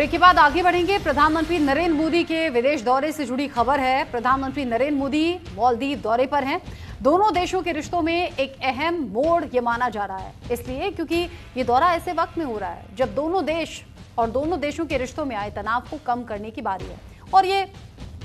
Break के बाद आगे बढ़ेंगे। प्रधानमंत्री नरेंद्र मोदी के विदेश दौरे से जुड़ी खबर है। प्रधानमंत्री नरेंद्र मोदी मालदीव दौरे पर हैं। दोनों देशों के रिश्तों में एक अहम मोड़ ये माना जा रहा है, इसलिए क्योंकि ये दौरा ऐसे वक्त में हो रहा है जब दोनों देश और दोनों देशों के रिश्तों में आए तनाव को कम करने की बारी है, और ये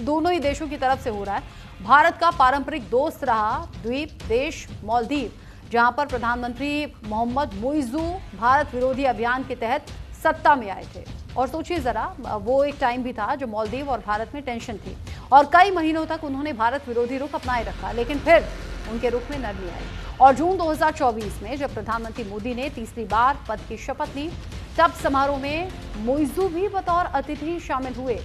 दोनों ही देशों की तरफ से हो रहा है। भारत का पारंपरिक दोस्त रहा द्वीप देश मालदीव, जहां पर प्रधानमंत्री मोहम्मद मुइज्जू भारत विरोधी अभियान के तहत सत्ता में आए थे। और सोचिए जरा, वो एक टाइम भी था जब मालदीव और भारत में टेंशन थी और कई महीनों तक उन्होंने भारत विरोधी रुख अपनाए रखा, लेकिन फिर उनके रुख में नरमी आई। और जून 2024 में जब प्रधानमंत्री मोदी ने तीसरी बार पद की शपथ ली, तब समारोह में मुइज्जू भी बतौर अतिथि शामिल हुए।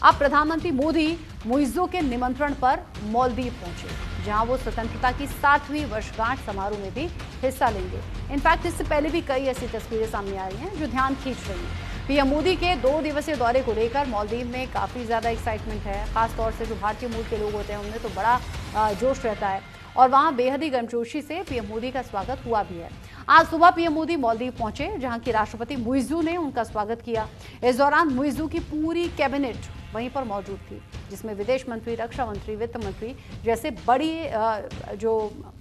अब प्रधानमंत्री मोदी मुइज्जू के निमंत्रण पर मालदीव पहुंचे, जहां वो स्वतंत्रता की 60वीं वर्षगांठ समारोह में भी हिस्सा लेंगे। इनफैक्ट इससे पहले भी कई ऐसी तस्वीरें सामने आ रही हैं जो ध्यान खींच रही हैं। पीएम मोदी के 2 दिवसीय दौरे को लेकर मालदीव में काफी ज्यादा एक्साइटमेंट है। खासतौर से जो भारतीय मूल के लोग होते हैं उनमें तो बड़ा जोश रहता है, और वहां बेहद ही गर्मजोशी से पीएम मोदी का स्वागत हुआ भी है। आज सुबह पीएम मोदी मालदीव पहुंचे, जहां की राष्ट्रपति मुइज्जू ने उनका स्वागत किया। इस दौरान मुइज्जू की पूरी कैबिनेट वहीं पर मौजूद थी, जिसमें विदेश मंत्री, रक्षा मंत्री, वित्त मंत्री जैसे बड़ी जो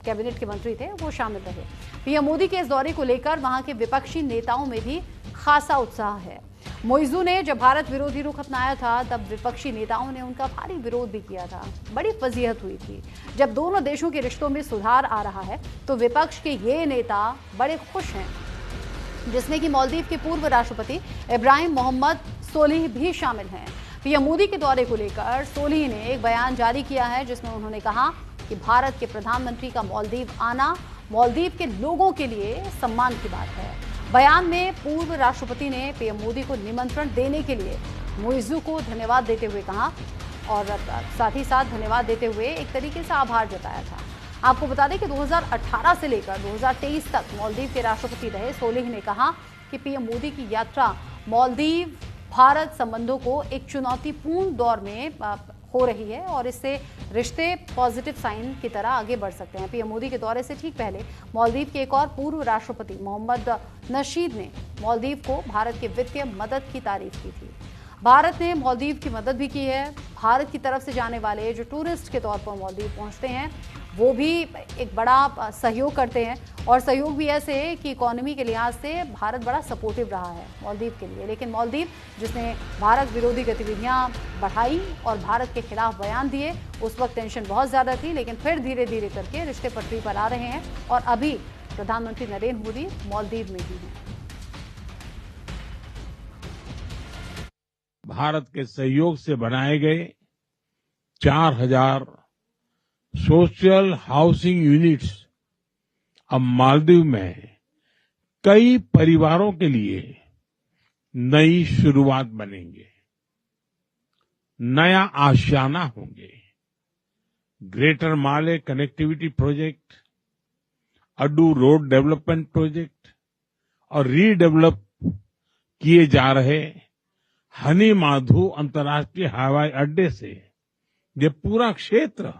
कैबिनेट के मंत्री थे वो शामिल रहे। पीएम मोदी के इस दौरे को लेकर वहां के विपक्षी नेताओं में भी खासा उत्साह है। मुइज्जू ने जब भारत विरोधी रुख अपनाया था, तब विपक्षी नेताओं ने उनका भारी विरोध भी किया था। बड़ी फजीहत हुई थी। जब दोनों देशों के रिश्तों में सुधार आ रहा है तो विपक्ष के ये नेता बड़े खुश हैं, जिसमें कि मालदीव के पूर्व राष्ट्रपति इब्राहिम मोहम्मद सोलिह भी शामिल हैं। पीएम मोदी के दौरे को लेकर सोलिह ने एक बयान जारी किया है, जिसमें उन्होंने कहा कि भारत के प्रधानमंत्री का मालदीव आना मालदीव के लोगों के लिए सम्मान की बात है। बयान में पूर्व राष्ट्रपति ने पीएम मोदी को निमंत्रण देने के लिए मुइज्जू को धन्यवाद देते हुए कहा, और साथ ही साथ धन्यवाद देते हुए एक तरीके से आभार जताया था। आपको बता दें कि 2018 से लेकर 2023 तक मालदीव के राष्ट्रपति रहे सोलिह ने कहा कि पीएम मोदी की यात्रा मालदीव भारत संबंधों को एक चुनौतीपूर्ण दौर में हो रही है, और इससे रिश्ते पॉजिटिव साइन की तरह आगे बढ़ सकते हैं। पीएम मोदी के दौरे से ठीक पहले मालदीव के एक और पूर्व राष्ट्रपति मोहम्मद नशीद ने मालदीव को भारत की वित्तीय मदद की तारीफ की थी। भारत ने मालदीव की मदद भी की है। भारत की तरफ से जाने वाले जो टूरिस्ट के तौर पर मालदीव पहुंचते हैं वो भी एक बड़ा सहयोग करते हैं, और सहयोग भी ऐसे है कि इकोनॉमी के लिहाज से भारत बड़ा सपोर्टिव रहा है मालदीव के लिए। लेकिन मालदीव जिसने भारत विरोधी गतिविधियां बढ़ाई और भारत के खिलाफ बयान दिए, उस वक्त टेंशन बहुत ज़्यादा थी, लेकिन फिर धीरे धीरे करके रिश्ते पटरी पर आ रहे हैं, और अभी प्रधानमंत्री नरेंद्र मोदी मालदीव में भी हैं। भारत के सहयोग से बनाए गए 4000 सोशल हाउसिंग यूनिट्स अब मालदीव में कई परिवारों के लिए नई शुरुआत बनेंगे, नया आशियाना होंगे। Greater Male connectivity project, Addu road development project और रीडेवलप किए जा रहे हनी माधु अंतर्राष्ट्रीय हवाई अड्डे से ये पूरा क्षेत्र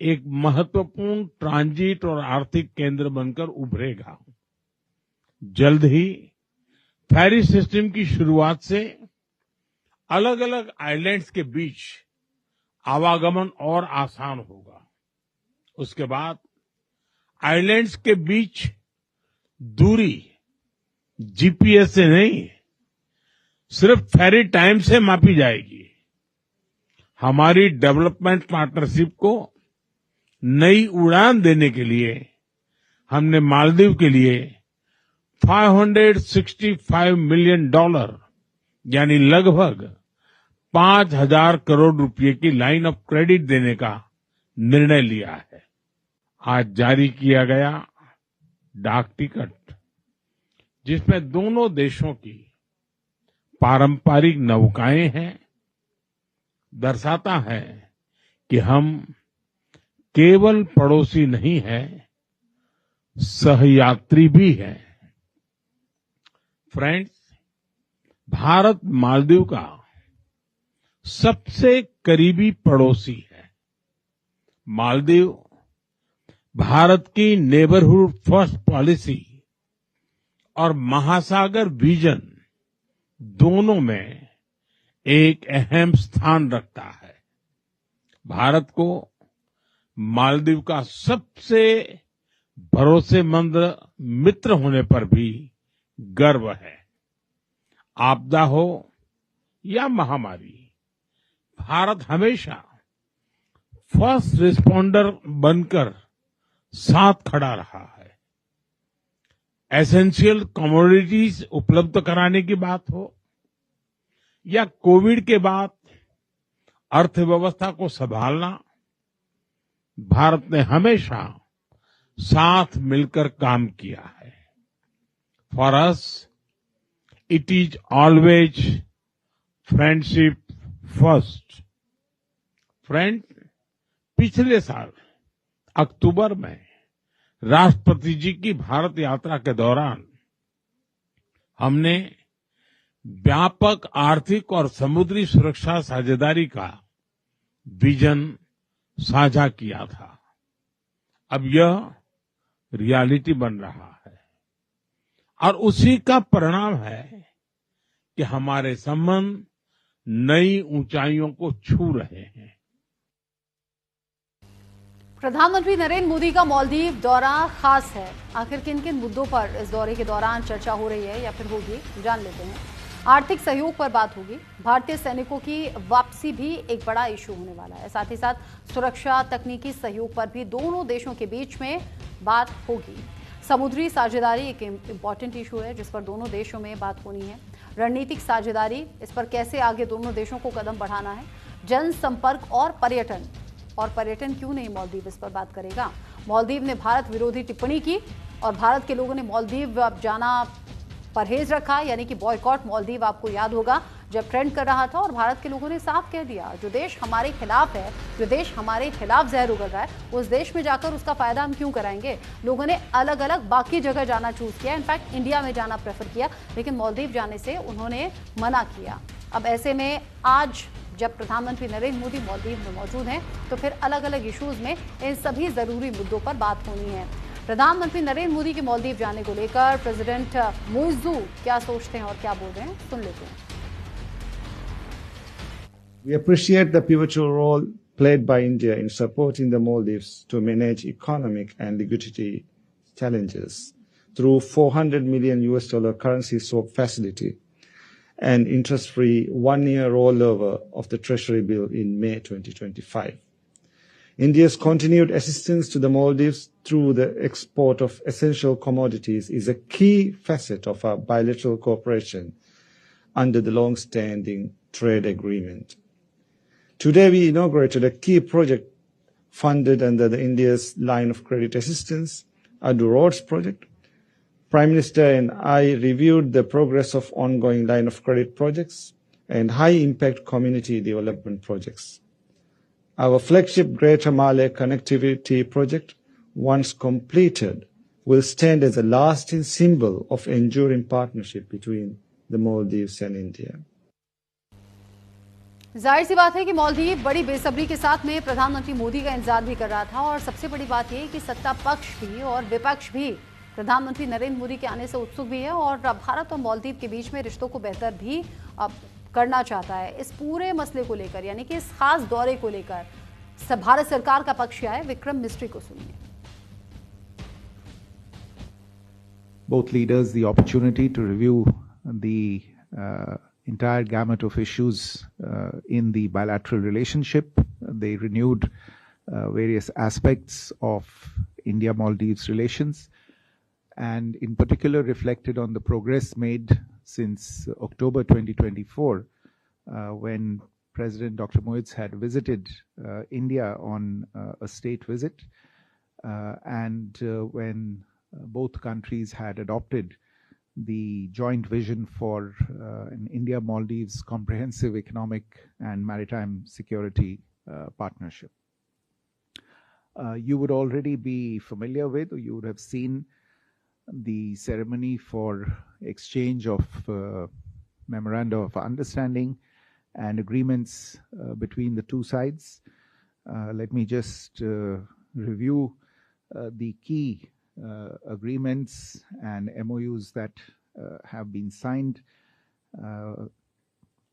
एक महत्वपूर्ण ट्रांजिट और आर्थिक केंद्र बनकर उभरेगा। जल्द ही फेरी सिस्टम की शुरुआत से अलग अलग आइलैंड्स के बीच आवागमन और आसान होगा। उसके बाद आइलैंड्स के बीच दूरी जीपीएस से नहीं, सिर्फ फेरी टाइम से मापी जाएगी। हमारी डेवलपमेंट पार्टनरशिप को नई उड़ान देने के लिए हमने मालदीव के लिए $565 मिलियन यानी लगभग 5000 करोड़ रुपए की लाइन ऑफ क्रेडिट देने का निर्णय लिया है। आज जारी किया गया डाक टिकट, जिसमें दोनों देशों की पारंपरिक नौकाएं हैं, दर्शाता है कि हम केवल पड़ोसी नहीं हैं, सहयात्री भी हैं। फ्रेंड्स, भारत मालदीव का सबसे करीबी पड़ोसी है। मालदीव भारत की नेबरहुड फर्स्ट पॉलिसी और महासागर विजन दोनों में एक अहम स्थान रखता है। भारत को मालदीव का सबसे भरोसेमंद मित्र होने पर भी गर्व है। आपदा हो या महामारी, भारत हमेशा फर्स्ट रिस्पॉन्डर बनकर साथ खड़ा रहा है। एसेंशियल कमोडिटीज उपलब्ध कराने की बात हो या कोविड के बाद अर्थव्यवस्था को संभालना, भारत ने हमेशा साथ मिलकर काम किया है। For us it is always friendship first. Friend, पिछले साल अक्टूबर में राष्ट्रपति जी की भारत यात्रा के दौरान हमने व्यापक आर्थिक और समुद्री सुरक्षा साझेदारी का विजन साझा किया था। अब यह रियलिटी बन रहा है और उसी का परिणाम है कि हमारे संबंध नई ऊंचाइयों को छू रहे हैं। प्रधानमंत्री नरेंद्र मोदी का मालदीव दौरा खास है। आखिर किन किन मुद्दों पर इस दौरे के दौरान चर्चा हो रही है या फिर होगी, जान लेते हैं। आर्थिक सहयोग पर बात होगी। भारतीय सैनिकों की वापसी भी एक बड़ा इशू होने वाला है। साथ ही साथ सुरक्षा, तकनीकी सहयोग पर भी दोनों देशों के बीच में बात होगी। समुद्री साझेदारी एक इंपॉर्टेंट इशू है जिस पर दोनों देशों में बात होनी है। रणनीतिक साझेदारी, इस पर कैसे आगे दोनों देशों को कदम बढ़ाना है। जनसंपर्क और पर्यटन क्यों नहीं, मालदीव इस पर बात करेगा। मालदीव ने भारत विरोधी टिप्पणी की और भारत के लोगों ने मालदीव जाना परहेज रखा, यानी कि बॉयकॉट मालदीव। आपको याद होगा जब ट्रेंड कर रहा था और भारत के लोगों ने साफ कह दिया, जो देश हमारे खिलाफ है, जो देश हमारे खिलाफ जहर उगल रहा है, उस देश में जाकर उसका फायदा हम क्यों कराएंगे। लोगों ने अलग अलग बाकी जगह जाना चूज किया, इनफैक्ट इंडिया में जाना प्रेफर किया, लेकिन मालदीव जाने से उन्होंने मना किया। अब ऐसे में आज जब प्रधानमंत्री नरेंद्र मोदी मालदीव में मौजूद हैं, तो फिर अलग अलग इश्यूज में इन सभी जरूरी मुद्दों पर बात होनी है। प्रधानमंत्री नरेंद्र मोदी के मालदीव जाने को लेकर प्रेसिडेंट मुइज्जू क्या सोचते हैं और क्या बोल रहे हैं, सुन लेते हैं। We appreciate the pivotal role played by India in supporting the Maldives to manage economic and liquidity challenges through $400 million currency swap facility and interest-free one-year rollover of the Treasury bill in May 2025. India's continued assistance to the Maldives through the export of essential commodities is a key facet of our bilateral cooperation under the long-standing trade agreement. Today, we inaugurated a key project funded under the India's line of credit assistance, Adu Roads project. Prime Minister and I reviewed the progress of ongoing line of credit projects and high-impact community development projects. Our flagship Greater Malay Connectivity Project, once completed, will stand as a lasting symbol of enduring partnership between the Maldives and India. जाहिर सी बात है कि मालदीव बड़ी बेसब्री के साथ में प्रधानमंत्री मोदी का इंतजार भी कर रहा था और सबसे बड़ी बात यह कि सत्ता पक्ष भी और विपक्ष भी प्रधानमंत्री नरेंद्र मोदी के आने से उत्सुक भी है और भारत और मालदीव के बीच में रिश्तों को बेहतर भी करना चाहता है। इस पूरे मसले को लेकर, यानी कि इस खास दौरे को लेकर भारत सरकार का पक्ष क्या है, विक्रम मिस्त्री को सुनिए। Both leaders the opportunity to review the entire gamut of issues in the bilateral relationship. They renewed various aspects of India-Maldives relations and in particular reflected on the progress made since October 2024 when President Dr. Moitz had visited India on a state visit and when both countries had adopted the joint vision for an India-Maldives comprehensive economic and maritime security partnership. You would already be familiar with, or you would have seen the ceremony for exchange of memoranda of understanding and agreements between the two sides. Let me just review the key agreements and MOUs that have been signed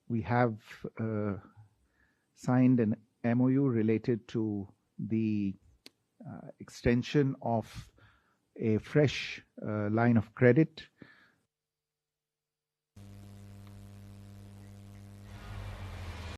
We have signed an MOU related to the extension of a fresh line of credit